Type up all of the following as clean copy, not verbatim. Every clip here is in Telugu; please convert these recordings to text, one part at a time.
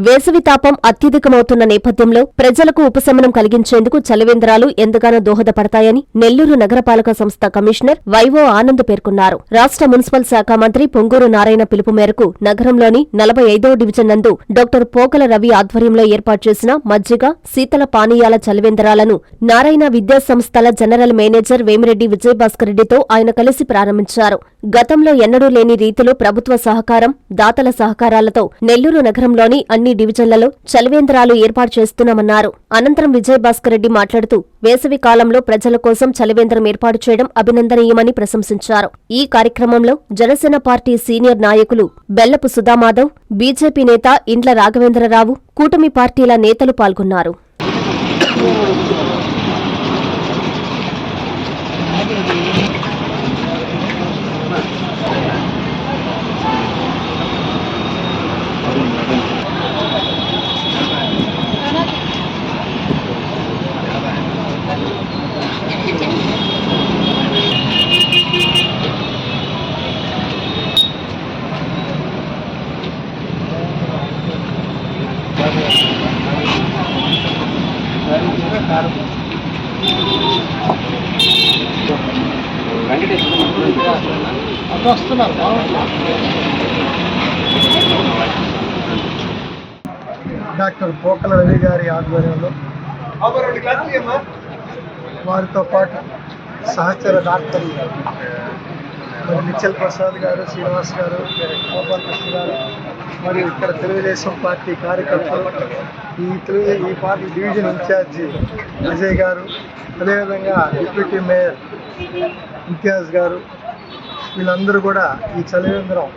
వేసవి తాపం అత్యధికమవుతున్న నేపథ్యంలో ప్రజలకు ఉపశమనం కలిగించేందుకు చలివేంద్రాలు ఎంతగానో దోహదపడతాయని నెల్లూరు నగరపాలక సంస్థ కమిషనర్ వైవో ఆనంద్ పేర్కొన్నారు. రాష్ట్ర మున్సిపల్ శాఖ మంత్రి పొంగూరు నారాయణ పిలుపు మేరకు నగరంలోని 45వ డివిజన్ నందు డాక్టర్ పోకల రవి ఆధ్వర్యంలో ఏర్పాటు చేసిన మజ్జిగ, శీతల పానీయాల చలివేంద్రాలను నారాయణ విద్యా సంస్థల జనరల్ మేనేజర్ వేమిరెడ్డి విజయభాస్కర్ రెడ్డితో ఆయన కలిసి ప్రారంభించారు. గతంలో ఎన్నడూ లేని రీతిలో ప్రభుత్వ సహకారం, దాతల సహకారాలతో నెల్లూరు నగరంలోని అన్ని డివిజన్లలో చలివేంద్రాలు ఏర్పాటు చేస్తున్నామన్నారు. అనంతరం విజయభాస్కర్ రెడ్డి మాట్లాడుతూ వేసవి కాలంలో ప్రజల కోసం చలివేంద్రం ఏర్పాటు చేయడం అభినందనీయమని ప్రశంసించారు. ఈ కార్యక్రమంలో జనసేన పార్టీ సీనియర్ నాయకులు బెల్లపు సుధామాధవ్, బీజేపీ నేత ఇండ్ల రాఘవేంద్రరావు, కూటమి పార్టీల నేతలు పాల్గొన్నారు. డాక్టర్ పోకల రవి గారి ఆధ్వర్యంలో వారితో పాటు సహచర డాక్టర్లు మరి నిచ్చల్ ప్రసాద్ గారు, శ్రీనివాస్ గారు, గోపాల్ కృష్ణ గారు మరియు ఇక్కడ తెలుగుదేశం పార్టీ కార్యకర్తలు, ఈ పార్టీ డివిజన్ ఇన్ఛార్జి అజయ్ గారు, అదేవిధంగా డిప్యూటీ మేయర్ ఇంతియాజ్ గారు, వీళ్ళందరూ కూడా ఈ చలివేంద్రం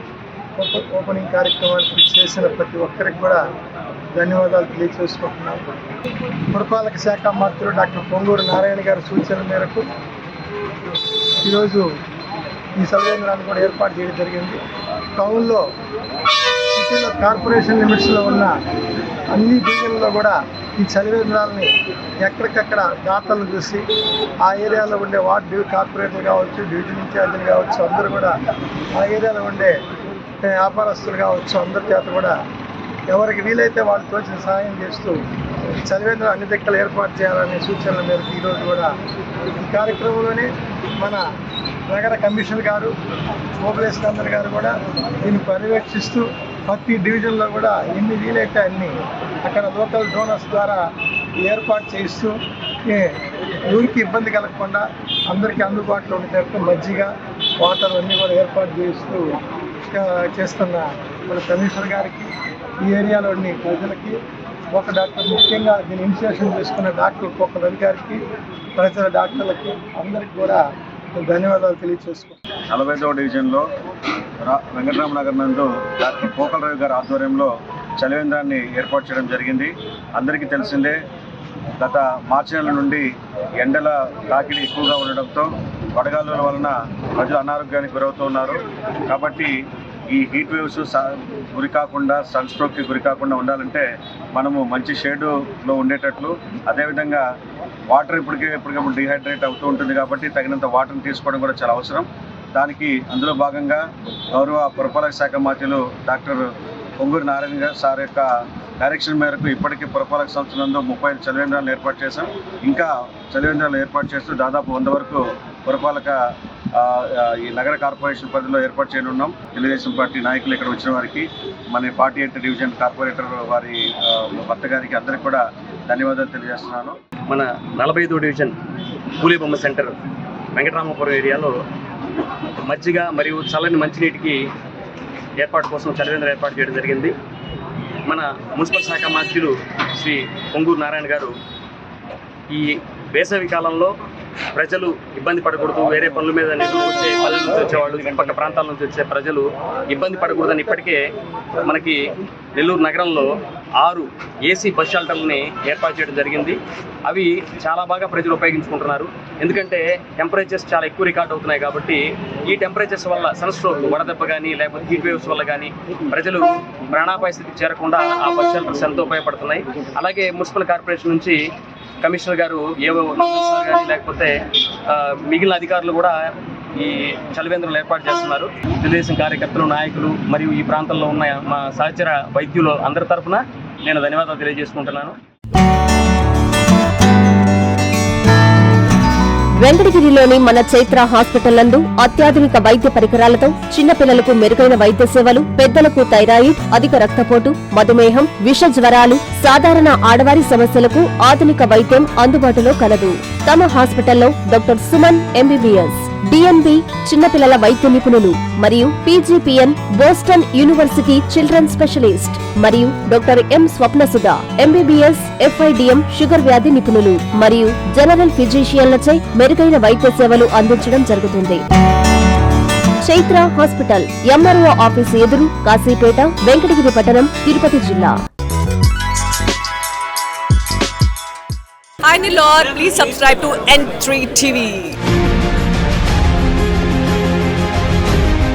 ఓపెనింగ్ కార్యక్రమానికి చేసిన ప్రతి ఒక్కరికి కూడా ధన్యవాదాలు తెలియజేసుకుంటున్నాను. పురపాలక శాఖ మంత్రులు డాక్టర్ పొంగూరు నారాయణ గారి సూచనల మేరకు ఈరోజు ఈ చలివేంద్రాన్ని కూడా ఏర్పాటు చేయడం జరిగింది. టౌన్లో, సిటీలో, కార్పొరేషన్ లిమిట్స్లో ఉన్న అన్ని డివిజన్లో కూడా ఈ చలివేంద్రాలని ఎక్కడికక్కడ దాతలను చూసి ఆ ఏరియాలో ఉండే వార్డు కార్పొరేటర్లు కావచ్చు, డివిజన్ ఇన్ఛార్జీలు కావచ్చు, అందరూ కూడా ఆ ఏరియాలో ఉండే వ్యాపారస్తులు కావచ్చు, అందరి చేత కూడా ఎవరికి వీలైతే వాళ్ళు తోచిన సహాయం చేస్తూ చలివేంద్రం అన్ని దిక్కలు ఏర్పాటు చేయాలనే సూచనల మేరకు ఈరోజు కూడా ఈ కార్యక్రమంలోనే మన నగర కమిషనర్ గారు, ఓబులేశ్వర్ గారు కూడా దీన్ని పర్యవేక్షిస్తూ ప్రతి డివిజన్లో కూడా ఎన్ని వీలైతే అన్ని అక్కడ లోకల్ డోనర్స్ ద్వారా ఏర్పాటు చేస్తూ ఊరికి ఇబ్బంది కలగకుండా అందరికీ అందుబాటులో ఉండేటట్టు మజ్జిగ, వాటర్ అన్నీ కూడా ఏర్పాటు చేస్తున్న మన కమిషనర్ గారికి, ఈ ఏరియాలోని ప్రజలకి, ఒక డాక్టర్ ముఖ్యంగా దీన్ని ఇనిషియేషన్ చేసుకున్న డాక్టర్ పోకల రవి గారికి, ప్రజల డాక్టర్లకి అందరికి కూడా ధన్యవాదాలు తెలియజేసుకుంటాం. 45వ డివిజన్లో వెంకటరామ నగర్ నందు డాక్టర్ పోకల రవి గారి ఆధ్వర్యంలో చలివేంద్రాన్ని ఏర్పాటు చేయడం జరిగింది. అందరికీ తెలిసిందే, గత మార్చి నెల నుండి ఎండల తాకిడి ఎక్కువగా ఉండడంతో వడగాలుల వలన ప్రజలు అనారోగ్యానికి గురవుతూ ఉన్నారు. కాబట్టి ఈ హీట్ వేవ్స్ గురి కాకుండా, సన్ స్ట్రోక్కి గురి కాకుండా ఉండాలంటే మనము మంచి షేడులో ఉండేటట్లు, అదేవిధంగా వాటర్ ఎప్పటికప్పుడు డిహైడ్రేట్ అవుతూ ఉంటుంది కాబట్టి తగినంత వాటర్ని తీసుకోవడం కూడా చాలా అవసరం. దానికి అందులో భాగంగా గౌరవ పురపాలక శాఖ మంత్రులు డాక్టర్ పొంగూరు నారాయణ సార్ యొక్క డైరెక్షన్ మేరకు ఇప్పటికీ పురపాలక సంస్థ నందు 35 చలివేంద్రాలను ఏర్పాటు చేశాం. ఇంకా చలివేంద్రాలు ఏర్పాటు చేస్తూ దాదాపు 100 వరకు పురపాలక ఈ నగర కార్పొరేషన్ పరిధిలో ఏర్పాటు చేయనున్నాం. తెలుగుదేశం పార్టీ నాయకులు ఇక్కడ వచ్చిన వారికి, మన 48 డివిజన్ కార్పొరేటర్ వారి భర్త గారికి అందరికీ కూడా ధన్యవాదాలు తెలియజేస్తున్నాను. మన 45వ డివిజన్ కూలీబొమ్మ సెంటర్ వెంకటరామపురం ఏరియాలో మజ్జిగ మరియు చల్లని మంచినీటికి ఏర్పాటు కోసం చలివేంద్రం ఏర్పాటు చేయడం జరిగింది. మన మున్సిపల్ శాఖ మంత్రులు శ్రీ పొంగూరు నారాయణ గారు ఈ వేసవి కాలంలో ప్రజలు ఇబ్బంది పడకూడదు, వేరే పనుల మీద వచ్చే పల్లెల నుంచి వచ్చేవాళ్ళు, పక్క ప్రాంతాల నుంచి వచ్చే ప్రజలు ఇబ్బంది పడకూడదని ఇప్పటికే మనకి నెల్లూరు నగరంలో 6 ఏసీ బస్ షెల్టర్లని ఏర్పాటు చేయడం జరిగింది. అవి చాలా బాగా ప్రజలు ఉపయోగించుకుంటున్నారు. ఎందుకంటే టెంపరేచర్స్ చాలా ఎక్కువ రికార్డ్ అవుతున్నాయి కాబట్టి ఈ టెంపరేచర్స్ వల్ల సన్ స్ట్రోక్, వడదెబ్బ కానీ లేకపోతే హీట్ వేవ్స్ వల్ల కానీ ప్రజలు ప్రాణాపాయ స్థితికి చేరకుండా ఆ బస్ షెల్టర్స్ ఎంతో ఉపయోగపడుతున్నాయి. అలాగే మున్సిపల్ కార్పొరేషన్ నుంచి కమిషనర్ గారు ఏవో కానీ లేకపోతే మిగిలిన అధికారులు కూడా ఈ చలివేంద్రాలు ఏర్పాటు చేస్తున్నారు. తెలుగుదేశం కార్యకర్తలు, నాయకులు మరియు ఈ ప్రాంతంలో ఉన్న మా సహచర వైద్యులు అందరి తరఫున నేను ధన్యవాదాలు తెలియజేసుకుంటున్నాను. వెంకటగిరిలోని మన చైత్ర హాస్పిటల్ నందు అత్యాధునిక వైద్య పరికరాలతో చిన్నపిల్లలకు మెరుగైన వైద్య సేవలు, పెద్దలకు థైరాయిడ్, అధిక రక్తపోటు, మధుమేహం, విష జ్వరాలు, సాధారణ ఆడవారి సమస్యలకు ఆధునిక వైద్యం అందుబాటులో కలదు. తమ హాస్పిటల్లో డాక్టర్ సుమన్ ఎంబీబీఎస్, డిఎన్బి చిన్నపిల్లల వైద్య నిపుణులు మరియు PGPN Boston University children specialist మరియు doctor M Swapnasudha MBBS FIDM sugar వ్యాధి నిపుణులు మరియు జనరల్ ఫిజిషియన్లచే మెరుగైన వైద్య సేవలు అందించడం జరుగుతుంది. చైత్ర హాస్పిటల్, ఎంఆర్ఓ ఆఫీసు ఎదురు, కాశీపేట, వెంకటగిరి పట్టణం, తిరుపతి జిల్లా. Hi Nilor, please subscribe to N3 TV.